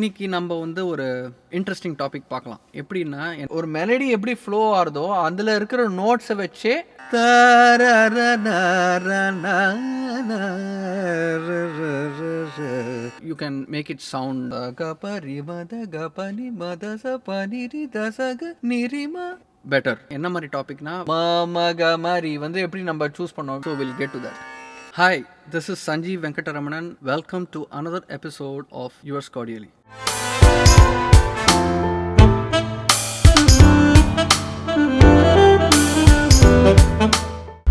இன்னைக்கு நம்ம வந்து ஒரு இன்ட்ரெஸ்டிங் டாபிக் பார்க்கலாம். எப்படின்னா, ஒரு மெலடி எப்படி ஃப்ளோ ஆகுதோ அதில் இருக்கிற நோட்ஸை வச்சே you can make it sound கபரி மத கபனி மத சபனி ரி தசக நிரிமா பெட்டர். என்ன மாதிரி டாபிக்னா, மக மாதிரி வந்து எப்படி நம்ம சூஸ் பண்ணோம். So will get to that. Hi, this is Sanjeev Venkataramanan. Welcome to another episode of yourschordially.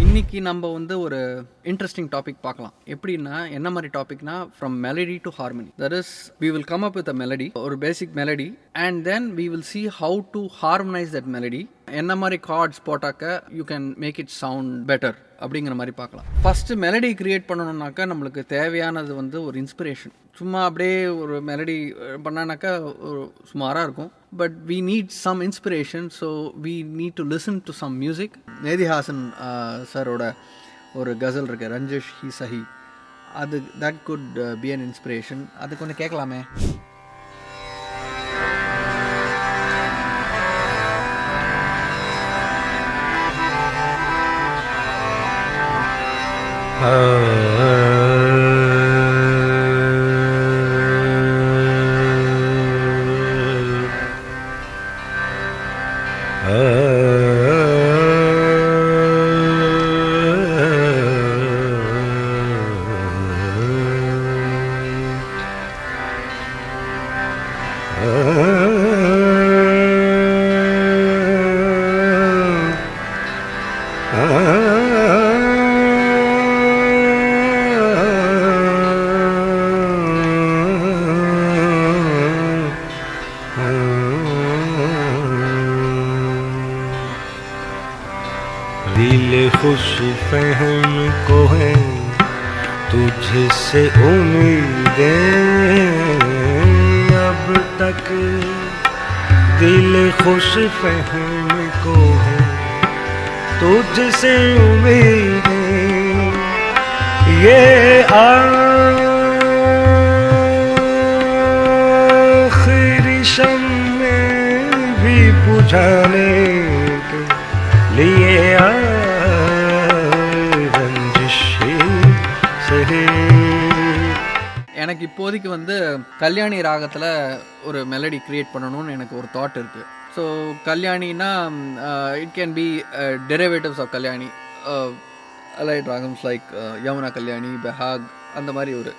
இன்னைக்கு நம்ம வந்து ஒரு இன்ட்ரெஸ்டிங் டாபிக் பார்க்கலாம். எப்படின்னா, என்ன மாதிரி டாபிக்னா, from melody to harmony. That is, we will come up with a melody, ஒரு basic melody, and then we will see how to harmonize that melody. என்ன மாதிரி கார்ட்ஸ் போட்டாக்க you can make it sound better அப்படிங்கிற மாதிரி பார்க்கலாம். First melody create பண்ணணுன்னாக்கா நம்மளுக்கு தேவையானது வந்து ஒரு இன்ஸ்பிரேஷன். சும்மா அப்படியே ஒரு மெலடி பண்ணானாக்கா ஒரு சுமாராக இருக்கும். But we need some inspiration. So we need to listen to some music. Mehdi Hassan சாரோட ஒரு கசல் இருக்கு, ரஞ்சிஷ் ஹி சஹி. அது that could be an inspiration. அது கொஞ்சம் கேட்கலாமே. खुश फहम को है तुझसे उम्मीदें अब तक, दिल खुश फहम को है तुझसे उम्मीदें, ये आखिरी शम्मे भी बुझाने के लिए எனக்கு இப்போதைக்கு வந்து கல்யாணி ராகத்தில் ஒரு மெலடி க்ரியேட் பண்ணணும்னு எனக்கு ஒரு தாட் இருக்குது. ஸோ கல்யாணினா it can be derivatives of Kalyani, allied ராகம்ஸ் லைக் யமுனா கல்யாணி, பெஹாக், அந்த மாதிரி ஒரு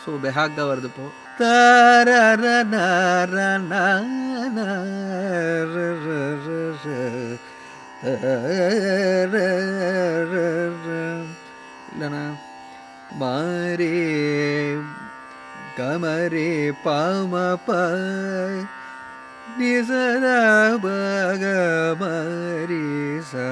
ஸோ பெஹாக் தான் வருது இப்போ. இல்லைண்ணா, மாரே கமரே பாம நிசர பக Marisa.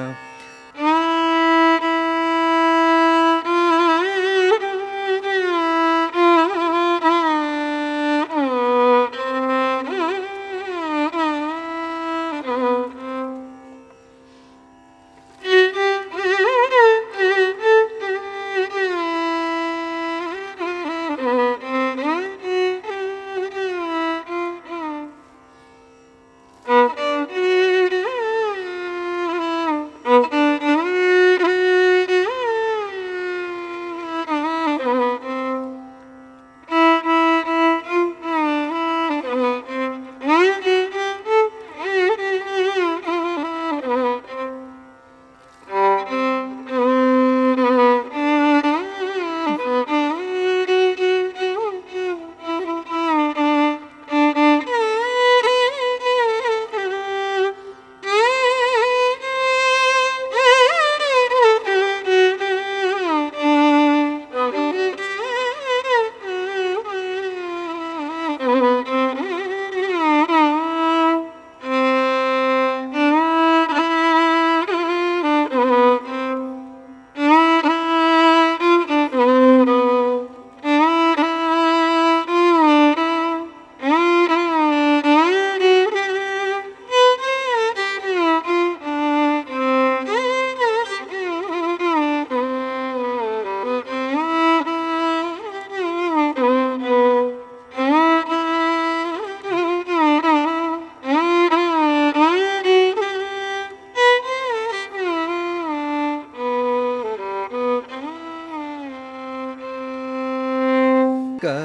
ka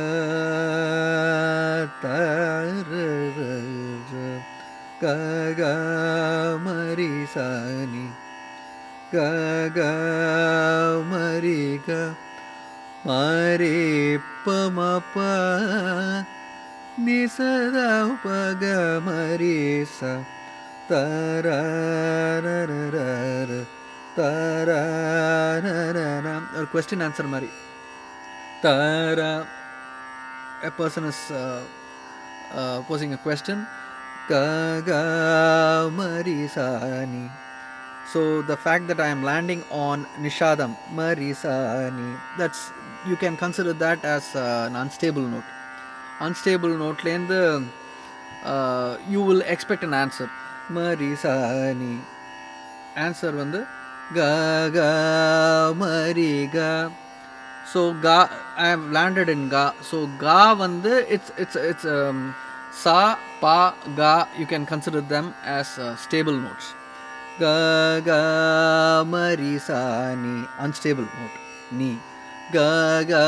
ta ra ra ra ga ga ma ri sa ni ga ga ma ri ga ma re pa ma pa ni sa da pa ga ma ri sa ta ra ra ra ra ra ta ra ra ra ra. Or question answer mari. Ta ra. A person is posing a question. Ga ga ma ri sa ni. So the fact that I am landing on nishadam ma ri sa ni, that's, you can consider that as an unstable note. Unstable note lend you will expect an answer. Ma ri sa ni. Answer வந்து ga ga ma ri ga. So ga, I have landed in ga. So ga வந்து it's sa pa ga, you can consider them as stable notes. Ga ga ma ri sa ni, unstable note. Ni ga ga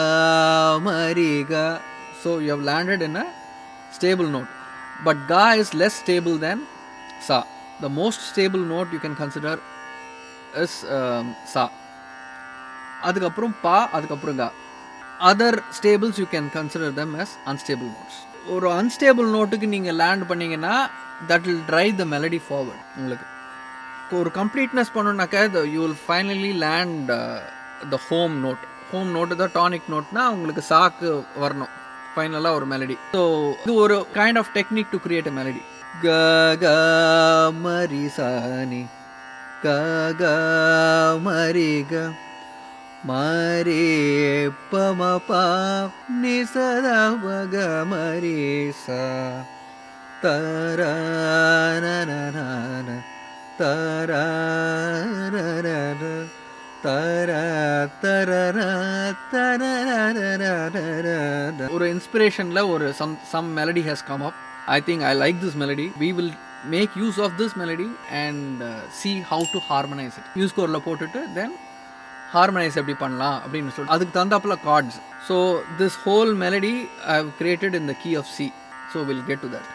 ma ri ga. So you have landed in a stable note, but ga is less stable than sa. The most stable note you can consider is sa. அதுக்கப்புறம் பா, அதுக்கப்புறம் கா. Other stables you can consider them as unstable notes. ஒரு unstable நோட்டுக்கு நீங்கள் land பண்ணிங்கன்னா that will drive the melody forward. உங்களுக்கு ஒரு கம்ப்ளீட்னஸ் பண்ணணுன்னாக்கா you will finally land the home note. Home note தான் டானிக் நோட்னா உங்களுக்கு சாக்கு வரணும் ஃபைனலாக ஒரு மெலடி. ஸோ இது ஒரு kind of technique to create a melody. க க மரி சானி க க மரி க மாரே பம பா நி சதா பக மரி சா தரா நன தரா தரா தரா தரா. ஒரு இன்ஸ்பிரேஷனில் ஒரு some melody has come up. I think I like this melody. We will make use of this melody and see how to harmonize it. Music score போட்டுட்டு then harmonize எப்படி பண்ணலாம் அப்படின்னு சொல்லிட்டு அதுக்கு தந்தாப்புல chords. So this whole melody I have created in the key of C. So we'll get to that.